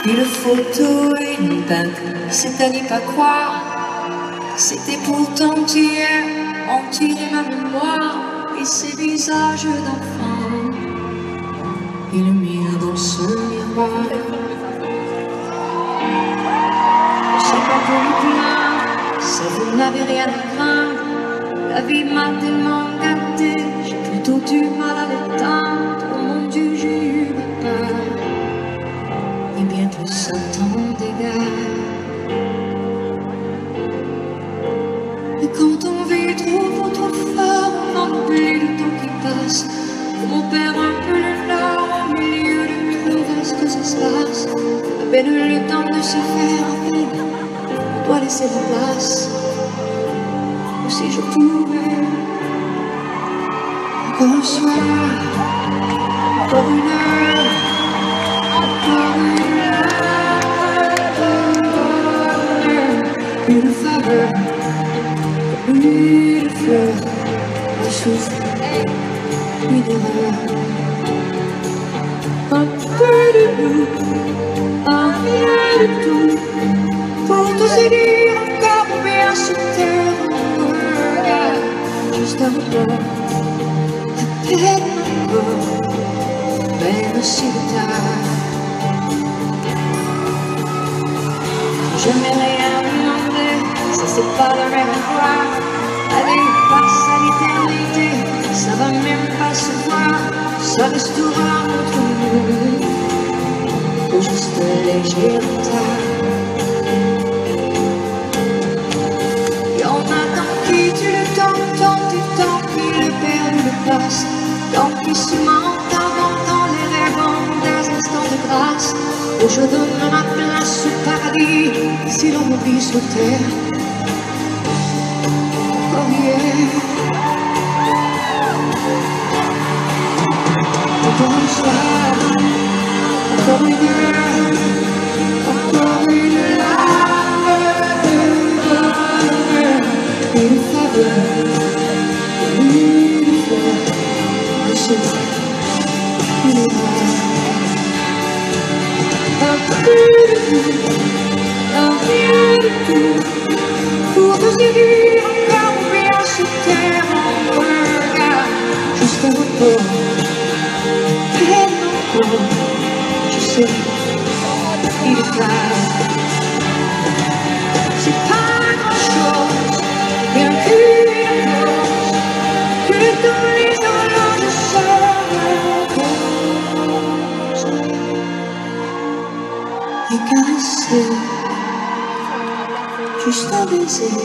Une photo et une peintre, c'est à n'y pas croire. C'était pourtant hier, entirer ma mémoire et ces visages d'enfants illuminent dans ce miroir. C'est pas pour me plaindre, ça vous n'avez rien à craindre. La vie m'a tellement gâté, j'ai plutôt du mal à l'éteindre. Oh mon Dieu, j'ai eu peur, et bien plus ça t'en dégage. Et quand on vit trop fort, on oublie le temps qui passe. On perd un peu les larmes au milieu de nos vastes espaces. À peine le temps de se faire un peu, on doit laisser la place. Ou si je pouvais, encore un soir, encore une heure, encore une faveur, une fleur, un souffle, une erreur. Un peu de nous, un rien de tout, pour te séduire encore bien se taire en regard. Juste un peu, à peine encore, même si le tard. Je n'ai rien demandé, ça c'est pas le rêve à croire. Allez, passe à l'éternité, ça va même pas se voir. Ça restera entre nous, ou juste léger retard. Y'en a tant qui tuent le temps, tant et tant qui le perdent le place. Tant qui se mentent, inventant les rêves en des instants de grâce. Et je donne ma place au paradis, si l'on m'oublie sur terre. Oh yeah. Encore un soir, encore une heure, encore une larme, une faveur, une fleur, un souffle, une erreur. Un peu de tout, un rien de tout, pour te séduire encore bien se taire en regard. Juste un repos, peine encore, je sais, il est clair. C'est pas grand chose, bien qu'une cause, que dans les horloges se reposent. Et caresser, juste un baiser,